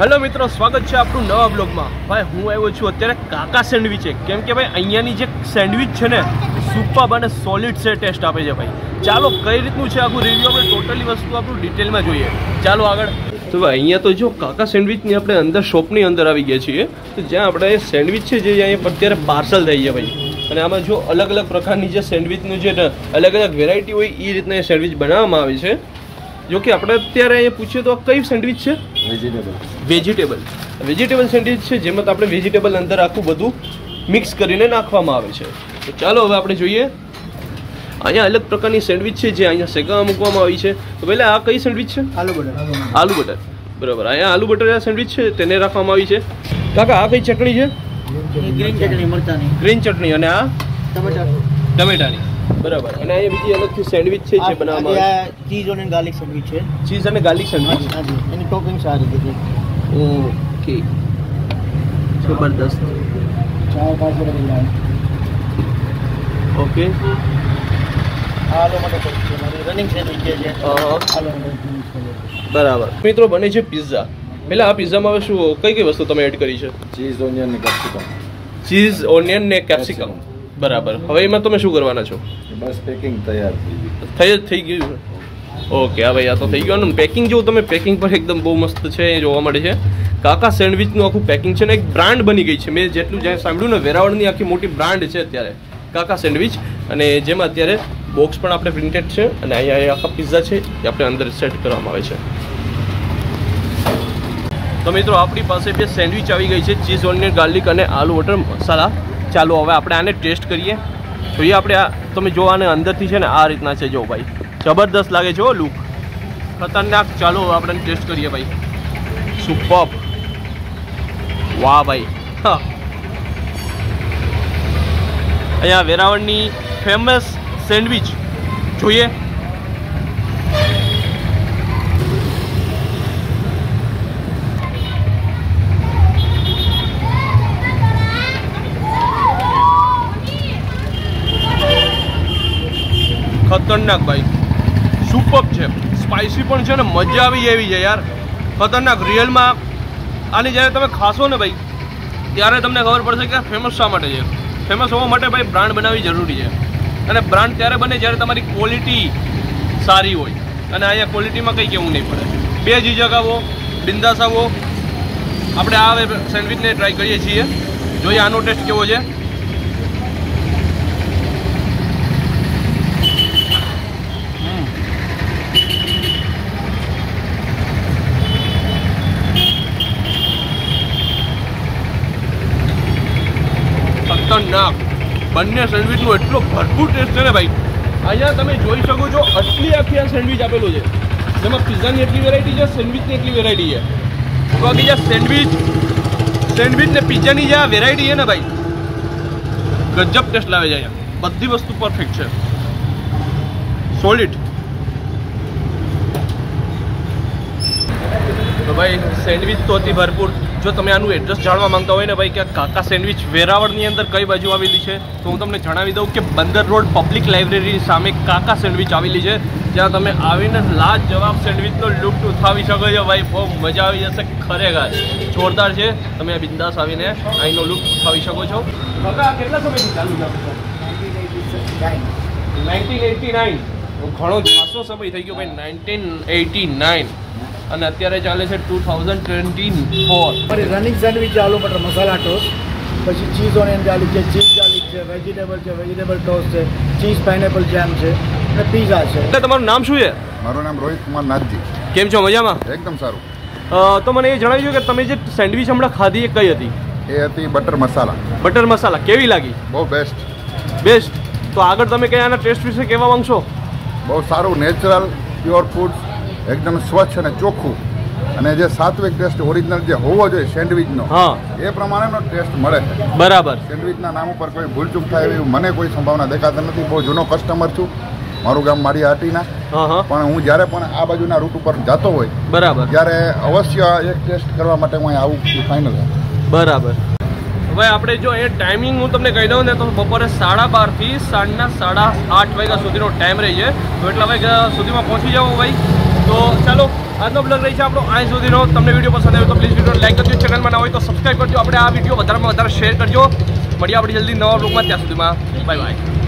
Hello મિત્રો, સ્વાગત છે આપણું નવા બ્લોગમાં। ભાઈ હું આવ્યો છું અત્યારે કાકા સેન્ડવિચ કેમ કે ભાઈ અહીંયાની જે સેન્ડવિચ છે ને સુપર અને સોલિડ છે, ટેસ્ટ આપે છે ભાઈ। ચાલો કઈ રીતનું છે આખું રિવ્યુ આપણે ટોટલી વસ્તુ આપણું ડિટેલમાં જોઈએ। ચાલો આગળ। તો ભાઈ અહીંયા તો જો કાકા સેન્ડવિચની આપણે અંદર શોપની અંદર આવી ગયા છીએ, તો જ્યાં આપણે સેન્ડવિચ છે જે અહીંયા અત્યારે પાર્સલ થઈ છે ભાઈ। અને આમાં જો અલગ અલગ પ્રકારની જે સેન્ડવિચનું જે અલગ અલગ વેરાયટી હોય એ રીતના સેન્ડવિચ બનાવવામાં આવે છે। જો કે આપણે અત્યારે અહીંયા પૂછીએ તો કઈ સેન્ડવિચ છે? વેજીટેબલ સેન્ડવિચ છે, જેમાં આપણે વેજીટેબલ અંદર આખું બધું મિક્સ કરીને નાખવામાં આવે છે। તો ચાલો હવે આપણે જોઈએ। અહીંયા અલગ પ્રકારની સેન્ડવિચ છે જે અહીંયા શેકવામાં મૂકવામાં આવી છે। તો પહેલા આ કઈ સેન્ડવિચ છે? આલુ બટર બરાબર। અહીંયા આલુ બટર સેન્ડવિચ છે તેને રાખવામાં આવી છે। કાકા આ કઈ ચટણી છે? ગ્રીન ચટણી અને આ ટમેટાની બરાબર। અને અહીંયા બીજી અલગથી સેન્ડવિચ છે જે બનાવવામાં આવે છે, ચીઝ અને ગાર્લિક સેન્ડવિચ છે। ચીઝ અને ગાર્લિક સેન્ડવિચ, હાજી, એની ટોપિંગ સારી છે। ઓકે, જબરદસ્ત। ચાર પાંચ રૂપિયા ઓકે, આલો માટે છે મારી રનિંગ સેન્ડવિચ છે આલો બરાબર। મિત્રો બને છે પિઝા। પહેલા આ પિઝામાં હવે શું કઈ કઈ વસ્તુ તમે એડ કરી છે? ચીઝ ઓનિયન ને કેપ્સિકમ। ચીઝ ઓનિયન ને કેપ્સિકમ બરાબર। હવે એમાં તમે શું કરવાના છો? બસ પેકિંગ તૈયાર થઈ ગયું છે। ઓકે, હા ભાઈ, આ તો થઈ ગયું ને પેકિંગ। જો તમે પેકિંગ પર એકદમ બહુ મસ્ત છે એ જોવા મળે છે। કાકા સેન્ડવિચનું આખું પેકિંગ છે ને એક બ્રાન્ડ બની ગઈ છે। મેં જેટલું જ્યાં સાંભળ્યું ને, વેરાવળની આખી મોટી બ્રાન્ડ છે અત્યારે કાકા સેન્ડવિચ। અને જેમાં અત્યારે બોક્સ પણ આપણે પ્રિન્ટેડ છે અને અહીંયા આખા પિઝા છે એ આપણે અંદર સેટ કરવામાં આવે છે। તો મિત્રો આપણી પાસે બે સેન્ડવિચ આવી ગઈ છે, ચીઝ ઓનિયન ગાર્લિક અને આલુ બટર મસાલા। ચાલો હવે આપણે આને ટેસ્ટ કરીએ, જોઈએ આપણે આ તમે જો આને અંદરથી છે ને આ રીતના છે, જો ભાઈ જબરદસ્ત લાગે છે લુક, ખતરનાક। ચાલો આપણે ટેસ્ટ કરીએ ભાઈ, સુપર, વાહ ભાઈ। હા, અહીંયા વેરાવળની ફેમસ સેન્ડવિચ જોઈએ। ખતરનાક ભાઈ, સુપર છે, સ્પાઇસી પણ છે ને મજા આવી એવી છે યાર, ખતરનાક। રિયલમાં આની જ્યારે તમે ખાશો ને ભાઈ ત્યારે તમને ખબર પડશે કે ફેમસ શા માટે છે। ફેમસ હોવા માટે ભાઈ બ્રાન્ડ બનાવવી જરૂરી છે, અને બ્રાન્ડ ત્યારે બને જ્યારે તમારી ક્વોલિટી સારી હોય, અને અહીંયા ક્વોલિટીમાં કંઈ કહેવું નહીં પડે। બે ઝીઝક આવો, બિંદાસ આવો। આપણે આ સેન્ડવિચને ટ્રાય કરીએ છીએ, જોઈએ આનો ટેસ્ટ કેવો છે। ખતરનાક, બંને સેન્ડવિચનો એટલો ભરપૂર ટેસ્ટ છે ને ભાઈ। અહીંયા તમે જોઈ શકો છો આટલી આખી આ સેન્ડવિચ આપેલું છે, જેમાં પિઝાની એટલી વેરાયટી છે, સેન્ડવિચની એટલી વેરાયટી છે। તો બાકી જે સેન્ડવિચ ને પિઝાની જે આ વેરાયટી છે ને ભાઈ, ગજબ ટેસ્ટ લાવે છે અહીંયા, બધી વસ્તુ પરફેક્ટ છે, સોલિડ। તો ભાઈ સેન્ડવિચ તો હતી ભરપૂર। જો તમે આનું એડ્રેસ જાણવા માંગતા હોય ને ભાઈ કે કાકા સેન્ડવિચ વેરાવળની અંદર કઈ બાજુ આવેલી છે, તો હું તમને જણાવી દઉં કે બંદર રોડ પબ્લિક લાઇબ્રેરી સામે કાકા સેન્ડવિચ આવેલી છે, જ્યાં તમે આવીને લાજવાબ સેન્ડવિચનો લુફ્ટ ઉઠાવી શકો છો ભાઈ। બહુ મજા આવી જશે, ખરેખર જોરદાર છે। તમે આ બિંદાસ આવીને અહીંનો લુફ્ટ ઉઠાવી શકો છો। કાકા કેટલા સમયથી ચાલુ છે? 1989। ઘણો ખાસો સમય થઈ ગયો ભાઈ, 1989, અને અત્યારે ચાલે છે 2024। રનિંગ સેન્ડવિચ આલુ બટર મસાલા ટોસ્ટ, પછી ચીઝ ઓનિયન ગાર્લિક છે, ચીઝ ગાર્લિક છે, વેજીટેબલ ટોસ્ટ છે, ચીઝ પાઇનેપલ જેમ છે અને પિઝા છે। એટલે તમારું નામ શું છે? મારું નામ રોહિત કુમાર નાથજી। કેમ છો, મજામાં? એકદમ સારું। તો મને એ જણાવ્યું કે તમે જે સેન્ડવિચ હમણાં ખાધી એ કઈ હતી? એ હતી બટર મસાલા। બટર મસાલા કેવી લાગી? બહુ બેસ્ટ। તો આગળ તમે કઈ આના ટેસ્ટ વિશે કહેવા માંગશો? બહુ સારું, નેચરલ પ્યોર ફૂડ, એકદમ સ્વચ્છ અને ચોખ્ખું, અને જે સાત્વિક ટેસ્ટ ઓરિજિનલ જે હોવો જોઈએ સેન્ડવિચનો, હા, એ પ્રમાણેનો ટેસ્ટ મળે છે બરાબર। સેન્ડવિચના નામ ઉપર કોઈ ભૂલચૂક થાય એવી મને કોઈ સંભાવના દેખાતી નથી। બહુ જૂનો કસ્ટમર છું, મારું ગામ મારી હાટીના, પણ હું જ્યારે પણ આ બાજુના રૂટ ઉપર જતો હોય બરાબર ત્યારે અવશ્ય એક ટેસ્ટ કરવા માટે હું આવું ફાઇનલ। બરાબર। ભાઈ આપણે જો એ ટાઈમિંગ હું તમને કહી દઉં ને તો બપોરે 12:30 થી સાંજના 8:30 વાગ્યા સુધીનો ટાઈમ રહી છે, તો એટલા વાગ્યા સુધીમાં પહોંચી જાઓ ભાઈ। તો ચાલો આજનો બ્લોગ રહી છે આપણો અહીં સુધીનો। તમને વિડીયો પસંદ આવ્યો તો પ્લીઝ વિડીયો ના હોય તો સબસ્ક્રાઈબ કરજો. આપણે આ વિડીયો વધારેમાં વધારે શેર કરજો. મળીએ આપણે જલ્દી નવા બ્લોગમાં. ત્યાં સુધીમાં બાય બાય.